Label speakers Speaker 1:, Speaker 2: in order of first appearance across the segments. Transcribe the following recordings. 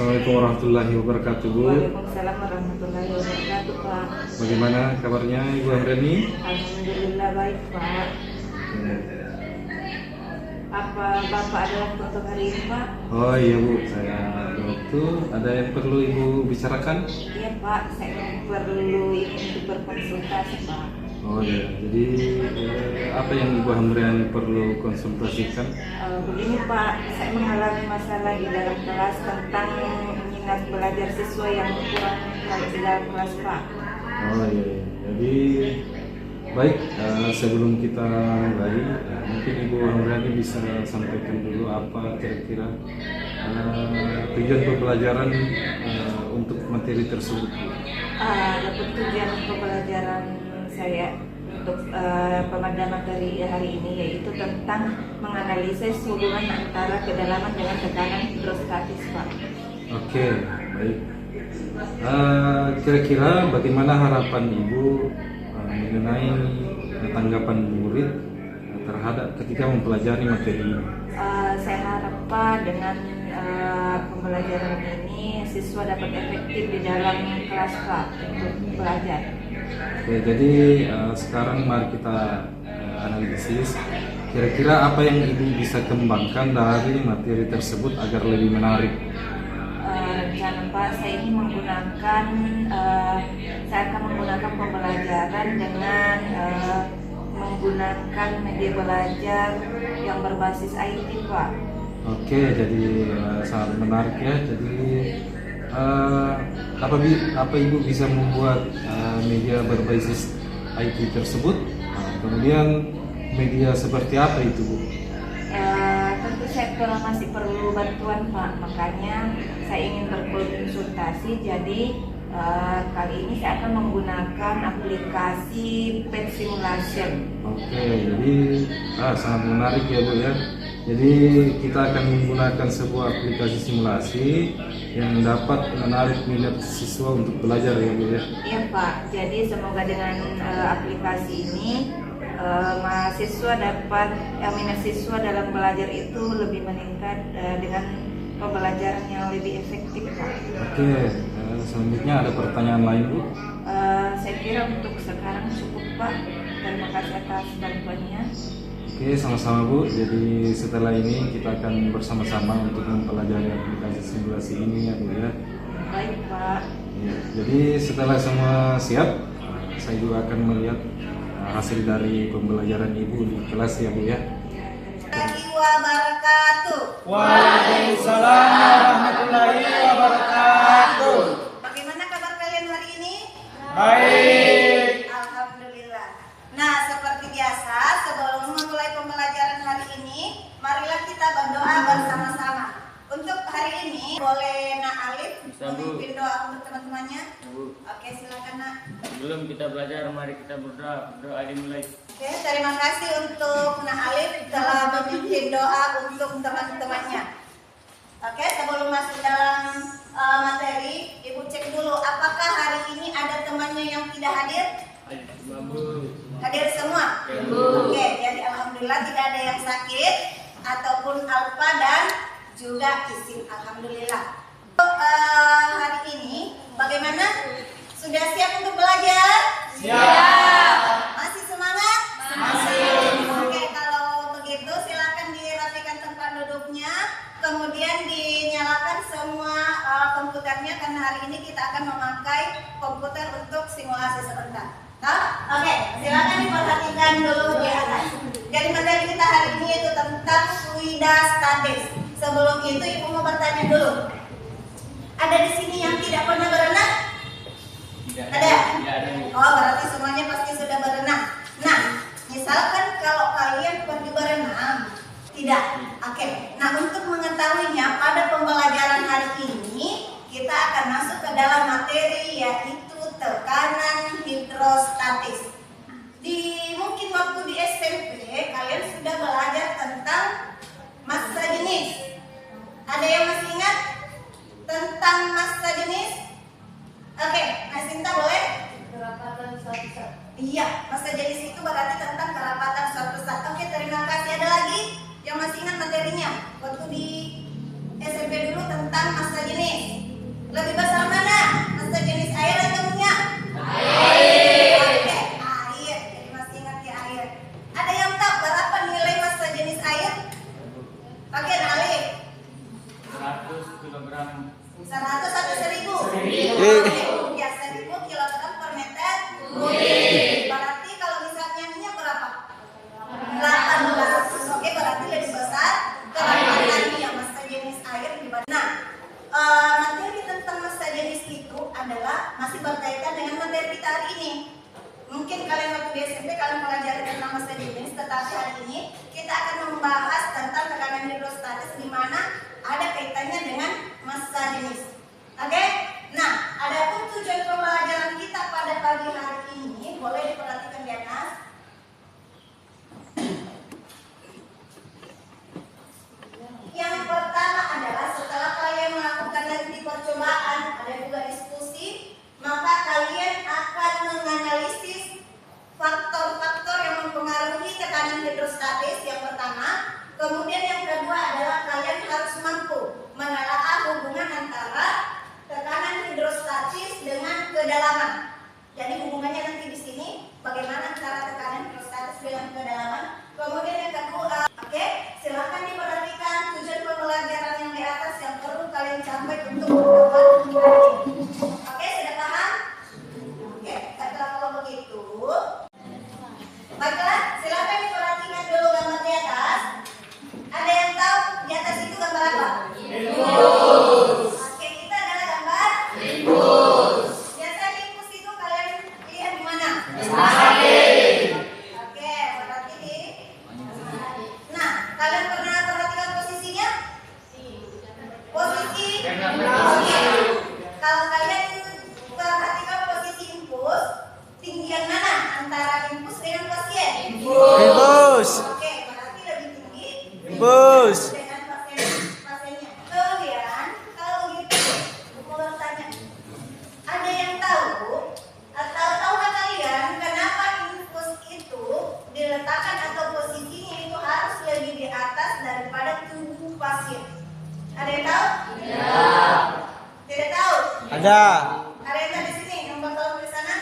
Speaker 1: Assalamualaikum warahmatullahi wabarakatuh, Bu.
Speaker 2: Waalaikumsalam warahmatullahi wabarakatuh, Pak.
Speaker 1: Bagaimana kabarnya Ibu Amrani?
Speaker 2: Alhamdulillah baik, Pak. Apa Bapak ada waktu untuk hari ini, Pak?
Speaker 1: Oh iya, Bu, saya ada waktu. Ada yang perlu Ibu bicarakan?
Speaker 2: Iya, Pak. Saya perlu ini untuk berkonsultasi, Pak.
Speaker 1: Oh iya, jadi apa yang Ibu Amrani perlu konsultasikan?
Speaker 2: Begini, Pak. Saya mengalami masalah di dalam kelas tentang minat belajar siswa yang kurang di dalam kelas, Pak.
Speaker 1: Oh iya, jadi baik, sebelum kita mulai, mungkin Ibu Amrani bisa sampaikan dulu apa kira-kira tujuan pembelajaran untuk materi tersebut.
Speaker 2: Dapat tujuan pembelajaran saya untuk pada materi hari ini yaitu tentang menganalisis hubungan antara kedalaman dengan tekanan hidrostatis, Pak.
Speaker 1: Oke, baik. Kira-kira bagaimana harapan Ibu mengenai tanggapan murid terhadap ketika mempelajari materi ini?
Speaker 2: Saya harap, Pak, dengan pembelajaran ini siswa dapat efektif di dalam kelas, Pak, untuk belajar.
Speaker 1: Oke, jadi sekarang mari kita analisis kira-kira apa yang Ibu bisa kembangkan dari materi tersebut agar lebih menarik.
Speaker 2: Rencana, Pak, saya ini menggunakan saya akan menggunakan pembelajaran dengan menggunakan media belajar yang berbasis IT, Pak.
Speaker 1: Oke, jadi sangat menarik ya. Jadi apa Ibu bisa membuat media berbasis IT tersebut? Kemudian media seperti apa itu, Bu?
Speaker 2: Tentu saya masih perlu bantuan, Pak. Makanya saya ingin berkonsultasi. Jadi kali ini saya akan menggunakan aplikasi Pet Simulation.
Speaker 1: Oke, jadi sangat menarik ya, Bu ya. Jadi kita akan menggunakan sebuah aplikasi simulasi yang dapat menarik minat siswa untuk belajar ya, Bu ya.
Speaker 2: Iya, Pak. Jadi semoga dengan aplikasi ini mahasiswa dapat minat siswa dalam belajar itu lebih meningkat dengan pembelajaran yang lebih efektif, Pak.
Speaker 1: Oke, selanjutnya ada pertanyaan lain, Bu?
Speaker 2: Saya kira untuk sekarang cukup, Pak. Terima kasih atas bantuannya.
Speaker 1: Oke, sama-sama, Bu. Jadi setelah ini kita akan bersama-sama untuk mempelajari aplikasi simulasi ini ya, Bu ya.
Speaker 2: Baik, Pak.
Speaker 1: Ya, jadi setelah semua siap, saya juga akan melihat hasil dari pembelajaran Ibu di kelas ya, Bu ya.
Speaker 3: Wabarakatuh.
Speaker 4: Waalaikumsalam warahmatullahi wabarakatuh.
Speaker 3: Bagaimana kabar kalian hari ini?
Speaker 4: Baik.
Speaker 3: Alhamdulillah. Nah, seperti biasa, sebelum memulai pembelajaran hari ini, marilah kita berdoa bersama-sama. Untuk hari ini, boleh Nak Alif memimpin doa untuk teman-temannya? Oke, silakan, Nak.
Speaker 4: Sebelum kita belajar, mari kita berdoa. Berdoa dimulai.
Speaker 3: Oke, terima kasih untuk Nak Alif telah memimpin doa untuk teman-temannya. Oke, sebelum masuk dalam materi, Ibu cek dulu apakah hari ini ada temannya yang tidak hadir? Hadir semua? Oke, jadi alhamdulillah tidak ada yang sakit ataupun alfa dan juga isim. Alhamdulillah. Hari ini bagaimana? Sudah siap untuk belajar?
Speaker 4: Siap.
Speaker 3: Masih semangat? Masih. Oke, kalau begitu silakan dirapikan tempat duduknya, kemudian dinyalakan semua komputernya karena hari ini kita akan memakai komputer untuk simulasi sebentar. Oke, silakan diperhatikan dulu di atas. Jadi materi kita hari ini itu tentang fluida statis. Sebelum itu Ibu mau bertanya dulu. Ada di sini yang tidak pernah berenang? Ada? Oh, berarti semuanya pasti sudah berenang. Nah, misalkan kalau kalian pergi berenang, tidak. Oke. Nah, untuk mengetahuinya pada pembelajaran hari ini kita akan masuk ke dalam materi yaitu tekanan hidrostatis. Mungkin waktu di SMP kalian sudah belajar tentang massa jenis. Ada yang masih ingat tentang massa jenis? Oke, Nah Sinta boleh? Kerapatan suatu zat. Iya, massa jenis itu berarti tentang kerapatan suatu zat. Oke, terima kasih. Ada lagi yang masih ingat materinya? Waktu di SMP dulu tentang massa jenis. hari ini. Mungkin kalian waktu di SMP kalian pelajari tentang massa jenis, tetapi hari ini kita akan membahas tentang tekanan hidrostatis di mana ada kaitannya dengan massa jenis. Oke? Nah, adapun tujuan pembelajaran kita pada pagi hari ini boleh diperhatikan di atas. Yang pertama adalah setelah kalian melakukan nanti percobaan, ada juga diskusi, maka kalian akan menganalisis faktor-faktor yang mempengaruhi tekanan hidrostatis yang pertama. Kemudian yang kedua adalah kalian harus mampu menelaah hubungan antara tekanan hidrostatis dengan kedalaman. Jadi hubungannya nanti di sini bagaimana antara tekanan hidrostatis dengan kedalaman. Kemudian yang kedua, oke, silahkan diperhatikan tujuan pembelajaran yang di atas yang perlu kalian capai untuk mendapatkan. Oke, sudah paham? Oke, kalau begitu, baiklah, silahkan diperhatikan dulu gambar di atas. Ada yang tahu di atas itu gambar apa? Oke, kita adalah gambar infus. Biasanya infus itu kalian lihat di mana? Oke, berarti di. Nah, kalian pernah perhatikan posisinya? Posisi. Kalau kalian perhatikan posisi infus, tinggi yang mana antara infus dengan pasien?
Speaker 5: Infus.
Speaker 3: Oke, berarti lebih tinggi.
Speaker 5: Infus.
Speaker 3: Dengan pasiennya. Kemudian, kalau begitu, mau bertanya, ada yang tahu atau tahukah kalian kenapa infus itu diletakkan atau posisinya itu harus lebih di atas daripada tubuh pasien? Ada yang tahu? Tidak tahu?
Speaker 5: Ada.
Speaker 3: Ada yang tahu di sini? Yang bakal di sana?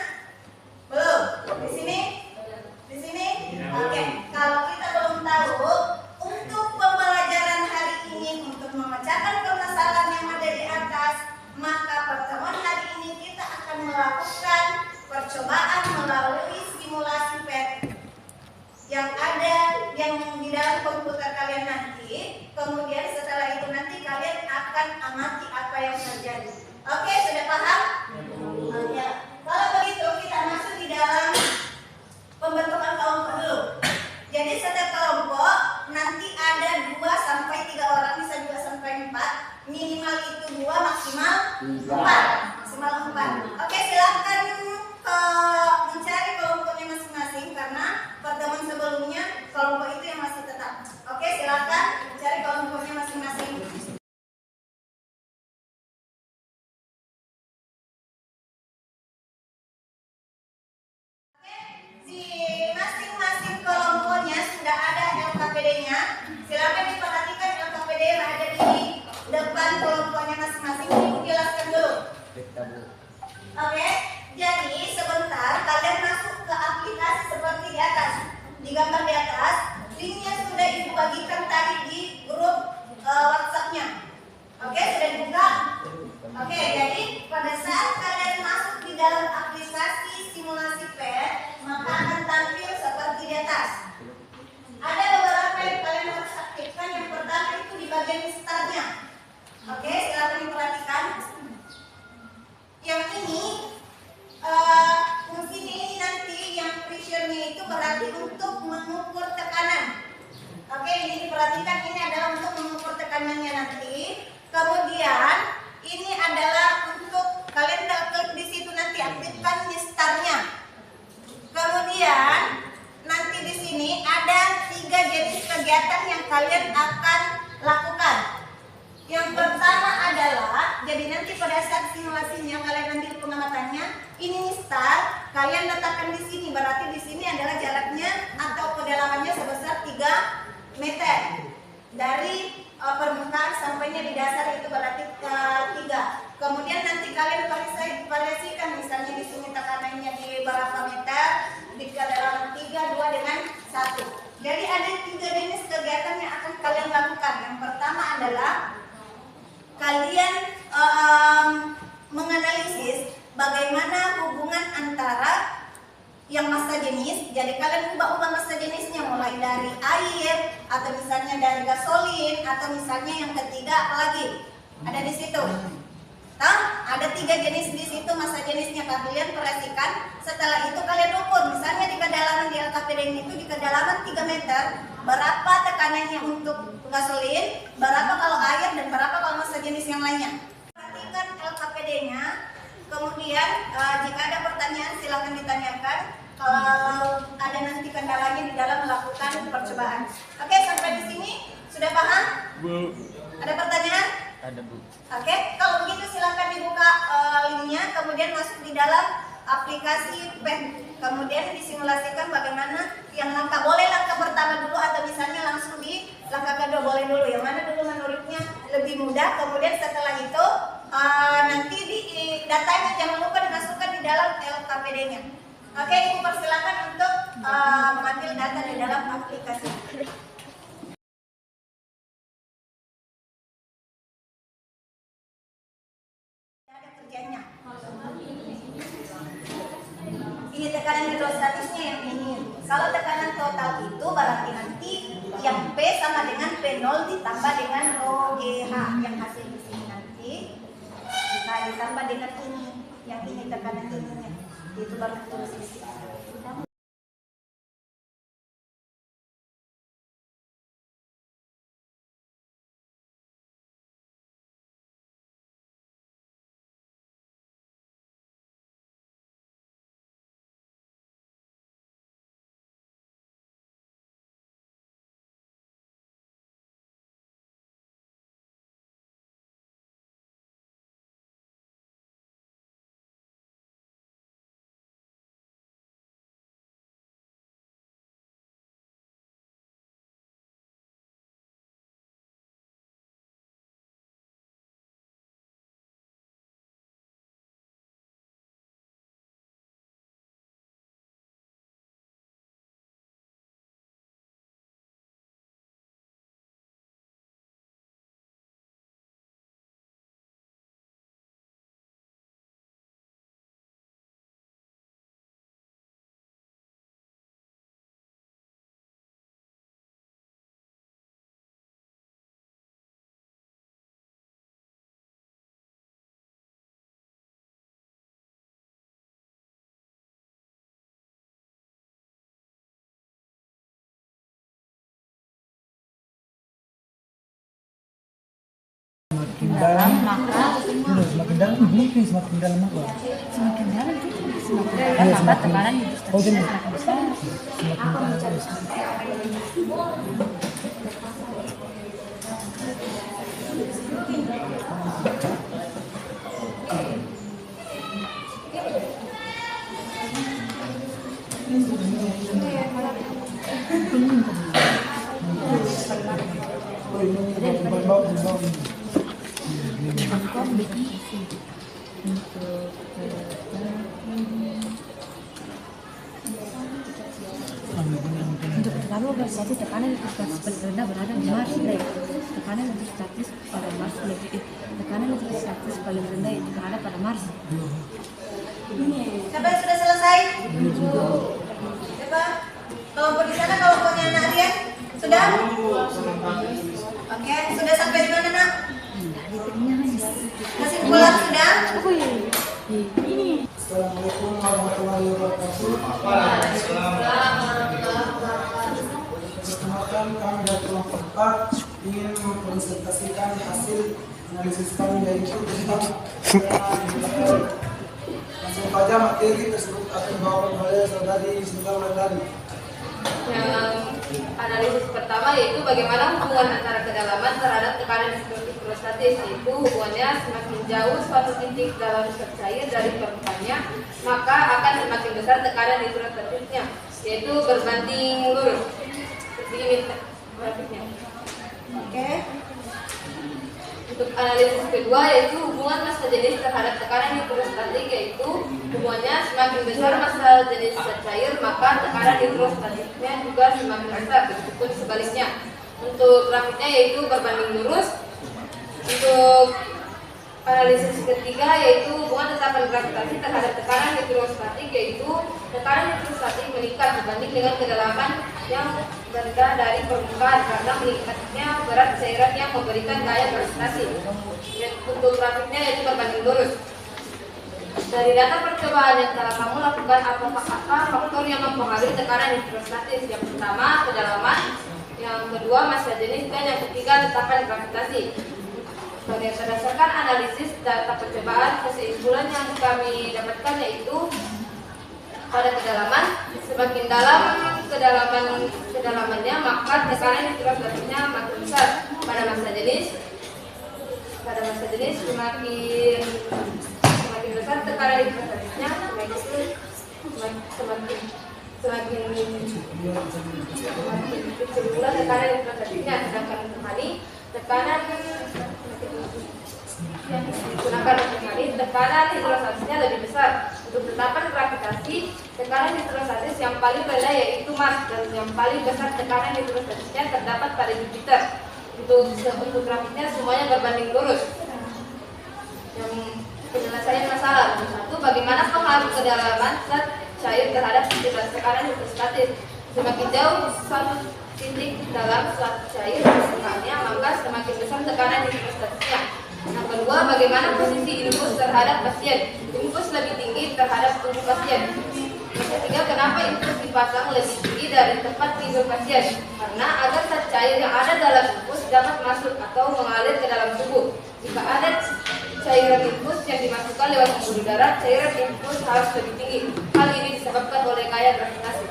Speaker 3: Belum? Di sini? Di sini? Oke. Kalau kita belum tahu, untuk pembelajaran hari ini untuk memecahkan permasalahan yang ada di atas, maka pertemuan hari ini kita akan melakukan percobaan melalui simulasi PET yang ada yang di dalam komputer kalian nanti. Kemudian setelah itu nanti kalian akan amati apa yang terjadi. Oke, sudah paham? Ya. Kalau begitu kita masuk di dalam pembentukan kelompok dulu. Jadi setiap kelompok nanti ada 2 sampai 3 orang, bisa juga sampai 4. Minimal itu 2, maksimal 4. Maksimal 4. Oke, silakan mencari kelompoknya masing-masing karena pertemuan sebelumnya kelompok itu yang masih tetap. Oke, silakan mencari kelompoknya masing-masing. Di masing-masing kelompoknya sudah ada LKPD-nya. Silakan diperhatikan LKPD yang ada di depan kelompoknya masing-masing. Dijelaskan dulu. Oke, jadi sebentar kalian masuk ke aplikasi seperti di atas. Di gambar di atas, linknya sudah ibu bagikan tadi di grup WhatsApp-nya. Oke, sudah dibuka? Oke, jadi pada saat kalian masuk di dalam aplikasi simulasi PET, maka akan tampil seperti di atas. Ada beberapa yang kalian harus aktifkan. Yang pertama itu di bagian start-nya. Oke, silakan diperhatikan. Yang ini fungsinya ini nanti yang pressure-nya itu berarti untuk mengukur tekanan. Oke, ini diperhatikan, ini adalah untuk mengukur tekanannya nanti. Kemudian ini adalah untuk kalian klik di situ nanti aktifkan start-nya. Kemudian nanti di sini ada 3 jenis kegiatan yang kalian akan lakukan. Yang pertama adalah, jadi nanti pada saat simulasinya kalian nanti pengamatannya, ini start, kalian letakkan di sini. Berarti di sini adalah jaraknya atau kedalamannya sebesar 3 meter dari permukaan sampainya di dasar itu berarti 3. Kemudian nanti kalian variasikan, misalnya di sini tekanannya di berapa meter, di kedalaman 3, 2 dengan 1. Jadi ada 3 jenis kegiatan yang akan kalian lakukan. Yang pertama adalah kalian menganalisis bagaimana hubungan antara yang massa jenis. Jadi kalian ubah-ubah massa jenisnya mulai dari air atau misalnya dari gasolin atau misalnya yang ketiga apalagi ada di situ. Tahu? Ada 3 jenis di situ massa jenisnya. Kalian perhatikan setelah itu kalian ukur, misalnya di kedalaman di LKPD itu di kedalaman 3 meter, berapa tekanannya untuk gasolin, berapa kalau air, dan berapa kalau sejenis yang lainnya. Perhatikan LKPD-nya, kemudian jika ada pertanyaan silahkan ditanyakan. Kalau ada nanti kendalanya di dalam melakukan percobaan. Oke, sampai di sini sudah paham?
Speaker 4: Bu.
Speaker 3: Ada pertanyaan?
Speaker 4: Ada, Bu.
Speaker 3: Oke, kalau begitu silakan dibuka linknya, kemudian masuk di dalam aplikasi PEN, kemudian disimulasikan bagaimana yang langkah, boleh langkah pertama dulu atau misalnya langsung di langkah kedua, boleh dulu, yang mana dulu menurutnya lebih mudah. Kemudian setelah itu nanti di datanya jangan lupa dimasukkan di dalam LKPD-nya. Oke, Ibu persilakan untuk mengambil data di dalam aplikasi. Ada kerjanya. Ini tekanan hidrostatisnya yang ini. Kalau tekanan total itu berarti nanti yang P sama dengan P0 ditambah dengan rho GH yang hasil di sini nanti. Nah, ditambah dengan ini, yang ini tekanan ininya. Itu baru tulis di sini.
Speaker 6: Semakin dalam mungkin semakin dalam apa?
Speaker 7: Semakin dalam itu semakin dalam apa tekanan hidrostatisnya semakin besar. Untuk pertama berarti tekanan hidrostatis paling rendah berada di Mars. Tekanan hidrostatis pada Mars tekanan hidrostatis paling rendah itu berada pada Mars.
Speaker 3: Sampai sudah selesai? Coba kelompok di sana, kelompoknya anak Rian sudah? Oke, sudah sampai di mana nak? Kesimpulan sudah?
Speaker 6: Assalamualaikum warahmatullahi wabarakatuh. Perkenalkan, kami dari kelompok 4 ingin mempresentasikan hasil analisis kami, yaitu tentang langsung saja materi tersebut akan dibawakan oleh saudari Sinta Wulandari.
Speaker 8: Yang analisis pertama yaitu bagaimana hubungan antara kedalaman terhadap tekanan hidrostatis, yaitu hubungannya semakin jauh suatu titik dalam zat cair dari permukaannya maka akan semakin besar tekanan hidrostatisnya, yaitu berbanding lurus. Ini grafiknya.
Speaker 3: Oke.
Speaker 8: Untuk analisis kedua yaitu hubungan massa jenis terhadap tekanan hidrostatik, yaitu hubungannya semakin besar massa jenis zat cair maka tekanan hidrostatiknya juga semakin besar, meskipun sebaliknya. Untuk grafiknya yaitu berbanding lurus. Untuk analisis ketiga yaitu hubungan tetapan gravitasi terhadap tekanan hidrostatik, yaitu tekanan hidrostatik meningkat dibanding dengan kedalaman yang rendah dari permukaan karena meningkatnya berat cairan yang memberikan gaya gravitasi. Untuk grafiknya yaitu berbanding lurus. Dari data percobaan yang telah kamu lakukan, apakah faktor yang mempengaruhi tekanan hidrostatis? Yang pertama, kedalaman. Yang kedua, massa jenis. Dan yang ketiga, tetapan gravitasi. Berdasarkan analisis data percobaan, kesimpulan yang kami dapatkan yaitu pada kedalaman, semakin dalam kedalamannya maka tekanan hidrostatisnya makin besar. Pada massa jenis semakin besar tekanan hidrostatisnya, semakin kecil pula tekanan hidrostatisnya. Sedangkan untuk hari tekanan yang digunakan untuk hari tekanan hidrostatisnya lebih besar. Untuk tetapan gravitasi, tekanan hidrostatis yang paling rendah yaitu Mars dan yang paling besar tekanan hidrostatisnya terdapat pada Jupiter. Untuk grafiknya semuanya berbanding lurus. Yang penyelesaian masalah. Satu, bagaimana pengaruh kedalaman zat cair terhadap tekanan hidrostatis? Semakin jauh suatu titik dalam suatu cair misalnya, maka semakin besar tekanan hidrostatisnya. Yang kedua, bagaimana posisi infus terhadap pasien? Infus lebih tinggi terhadap tubuh pasien. Yang ketiga, kenapa infus dipasang lebih tinggi dari tempat tidur pasien? Karena agar zat cair yang ada dalam infus dapat masuk atau mengalir ke dalam tubuh. Jika ada cairan infus yang dimasukkan lewat pembuluh darah, cairan infus harus lebih tinggi. Hal ini disebabkan oleh gaya gravitasi.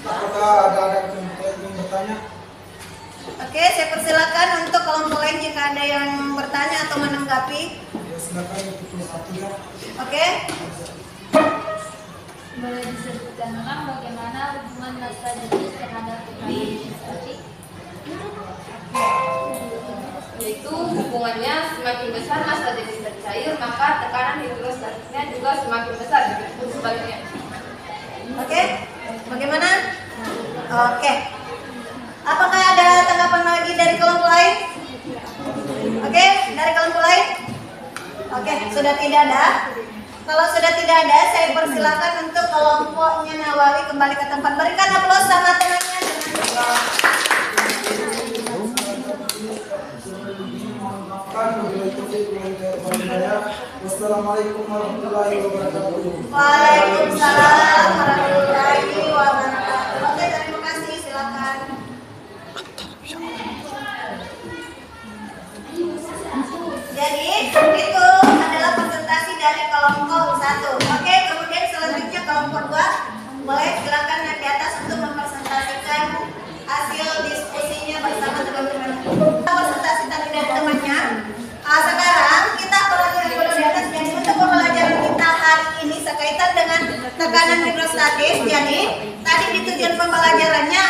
Speaker 6: Apakah ada yang bertanya?
Speaker 3: Oke, saya persilakan untuk kelompok lain jika ada yang bertanya atau menanggapi.
Speaker 6: Ya, silakan untuk satu ya.
Speaker 3: Oke.
Speaker 9: Boleh disebutkan tentang bagaimana hubungan massa jenis terhadap hidrostatik?
Speaker 8: Yaitu hubungannya semakin besar massa jenis cair, maka tekanan hidrostatiknya juga semakin besar. Sebaliknya.
Speaker 3: Oke. Bagaimana? Oke. Apakah ada tanggapan lagi dari kelompok lain? Oke, dari kelompok lain? Oke, sudah tidak ada. Kalau sudah tidak ada, saya persilakan untuk kelompoknya Nawawi kembali ke tempat. Berikan aplaus sama temannya.
Speaker 6: Wassalamualaikum warahmatullahi wabarakatuh.
Speaker 3: Waalaikumsalam warahmatullahi wabarakatuh. Oke, terima kasih. Silakan. Jadi itu adalah presentasi dari kelompok 1. Oke, kemudian selanjutnya kelompok 2. Boleh silakan naik di atas untuk mempresentasikan hasil diskusinya bersama teman-teman. Presentasi tadi dari temannya. Sekarang kita pelajaran dulu di atas. Jadi untuk pembelajaran kita hari ini sekaitan dengan tekanan hidrostatis. Jadi tadi di tujuan pembelajarannya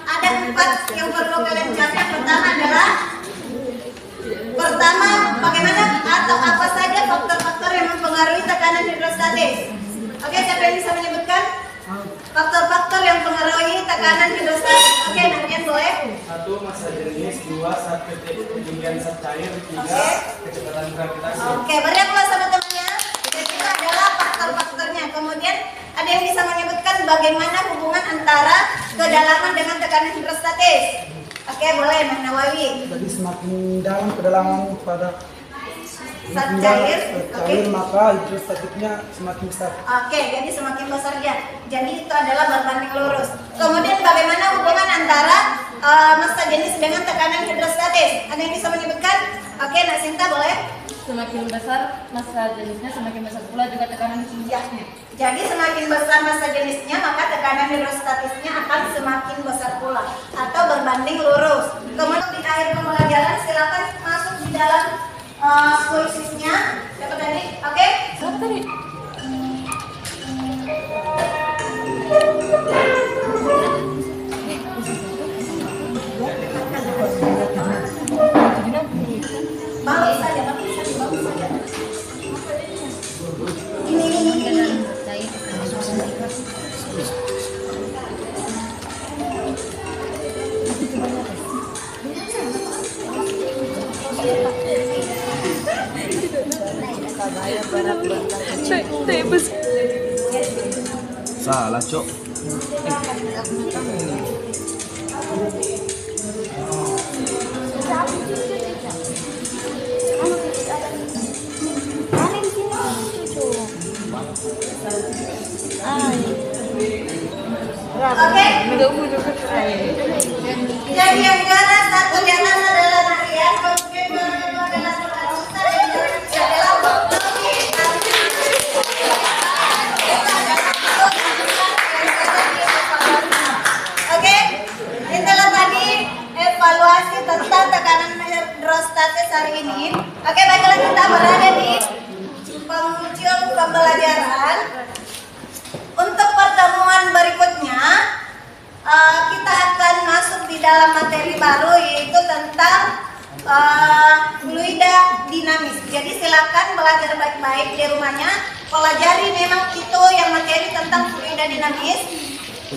Speaker 3: ada 4 yang perlu kalian catat. Pertama, bagaimana atau apa saja faktor-faktor yang mempengaruhi tekanan hidrostatis? Oke, siapa yang bisa menyebutkan faktor-faktor yang mempengaruhi tekanan hidrostatis? Oke, nantian boleh.
Speaker 1: 1. Massa jenis. 2. Zat ketinggian zat cair. 3. Kecepatan gravitasi.
Speaker 3: Oke, beri aplaus sama temannya. Jadi itu adalah faktor-faktornya. Kemudian ada yang bisa menyebutkan bagaimana hubungan antara kedalaman dengan tekanan hidrostatis? Oke, boleh, Mas Nawawi.
Speaker 6: Jadi semakin dalam kedalaman pada
Speaker 3: Zat cair, oke.
Speaker 6: maka hidrostatiknya semakin besar.
Speaker 3: Oke, jadi semakin besar dia. Jadi itu adalah berbanding lurus. Kemudian bagaimana hubungan antara massa jenis dengan tekanan hidrostatis? Ada yang bisa menyebutkan? Oke, Nak Sinta boleh.
Speaker 8: Semakin besar massa jenisnya, semakin besar pula juga tekanan hidrostatisnya.
Speaker 3: Jadi semakin besar massa jenisnya, maka tekanan hidrostatisnya akan semakin besar pula atau berbanding lurus. Kemudian di akhir pembelajaran silakan masuk di dalam kuisisnya. Siapa tadi? Oke?
Speaker 7: Siapa tadi?
Speaker 3: Bagus saja, bagus saja. Ini.
Speaker 5: Salah, Cok.
Speaker 3: Oke. Jadi yang juara satu di atas adalah Nadia, kemudian juara kedua adalah Nurhaliza, dan juara ketiga adalah Bobby. Oke, itulah tadi evaluasi tentang tekanan hidrostatis hari ini. Oke, baiklah kita berada di penghujung pembelajaran. Untuk pertemuan berikutnya, kita akan masuk di dalam materi baru, yaitu tentang fluida dinamis. Jadi silakan belajar baik-baik di rumahnya, pelajari memang itu yang materi tentang fluida dinamis.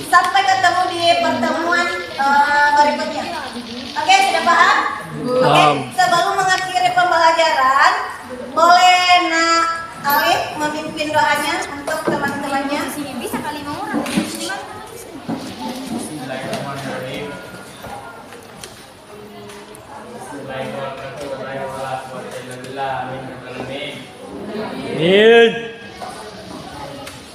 Speaker 3: Sampai ketemu di pertemuan berikutnya. Oke, sudah paham? Oke, sebelum mengakhiri pembelajaran, boleh Nak Alif memimpin doanya untuk teman-temannya.
Speaker 9: Bisa kali mau orang.
Speaker 4: Bismillahirrahmanirrahim.
Speaker 5: Amin.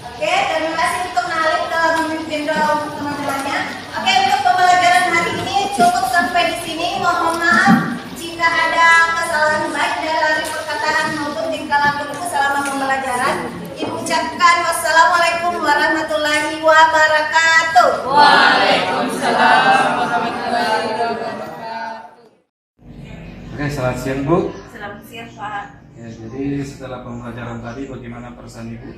Speaker 3: Oke, terima kasih untuk Nak Alif telah memimpin doa untuk teman-temannya. Oke, untuk pembelajaran hari ini cukup sampai di sini. Mohon maaf jika ada kesalahan baik dari perkataan maupun tingkah laku ibu selama pembelajaran. Ibu ucapkan wassalamualaikum warahmatullahi wabarakatuh.
Speaker 4: Waalaikumsalam warahmatullahi wabarakatuh.
Speaker 1: Oke, selamat siang Bu.
Speaker 2: Selamat siang Pak.
Speaker 1: Ya, jadi setelah pembelajaran tadi bagaimana perasaan Ibu?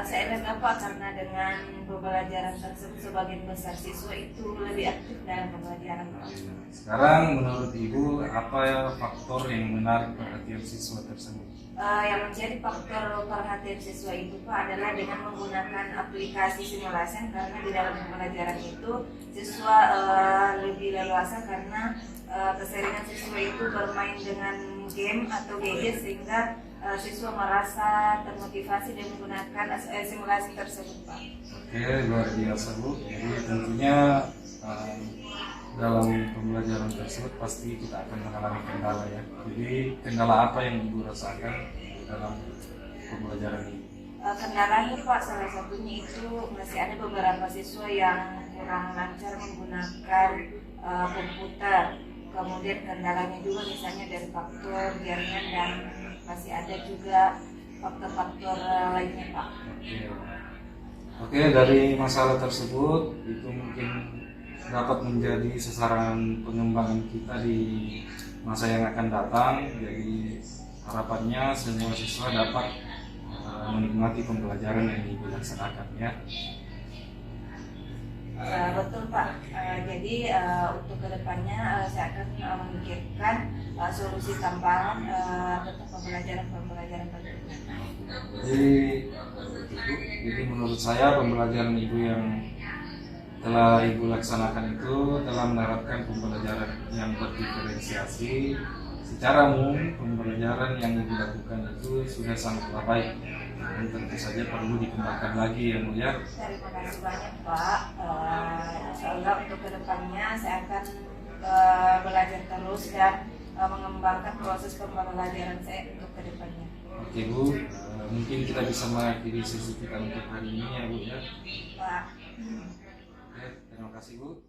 Speaker 2: Saya lega Pak karena dengan pembelajaran tersebut sebagian besar siswa itu lebih aktif dalam pembelajaran Pak.
Speaker 1: Sekarang menurut Ibu apa ya faktor yang menarik perhatian siswa tersebut?
Speaker 2: Yang menjadi faktor perhatian siswa itu Pak adalah dengan menggunakan aplikasi simulasi, karena di dalam pembelajaran itu siswa lebih leluasa karena keseringan siswa itu bermain dengan game atau gadget, sehingga siswa merasa termotivasi dan menggunakan simulasi tersebut Pak.
Speaker 1: Oke, luar biasa Bu. Jadi tentunya dalam pembelajaran tersebut pasti kita akan mengalami kendala ya. Jadi kendala apa yang Ibu rasakan dalam pembelajaran ini?
Speaker 2: Kendalanya Pak, salah satunya itu masih ada beberapa siswa yang kurang lancar menggunakan komputer. Kemudian kendalanya juga misalnya dari faktor jaringan, dan masih ada juga faktor-faktor lainnya Pak.
Speaker 1: Oke, dari masalah tersebut itu mungkin dapat menjadi sasaran pengembangan kita di masa yang akan datang. Jadi harapannya semua siswa dapat menikmati pembelajaran yang Ibu laksanakan ya.
Speaker 2: Betul Pak. Jadi untuk kedepannya saya akan memikirkan solusi tambahan tentang pembelajaran berikutnya.
Speaker 1: Jadi menurut saya pembelajaran Ibu yang telah Ibu laksanakan itu telah menerapkan pembelajaran yang berdiferensiasi. Secara umum pembelajaran yang Ibu lakukan itu sudah sangatlah baik, dan tentu saja perlu dikembangkan lagi ya Bu ya.
Speaker 2: Terima kasih banyak Pak. Insya Allah untuk kedepannya saya akan belajar terus dan mengembangkan proses pembelajaran saya untuk kedepannya.
Speaker 1: Oke Bu, mungkin kita bisa mengakhiri sesi kita untuk hari ini ya Bu ya.
Speaker 2: Pak.
Speaker 1: Oke, terima kasih Bu.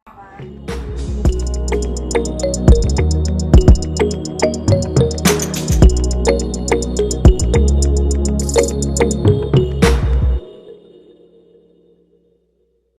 Speaker 2: Sama-sama.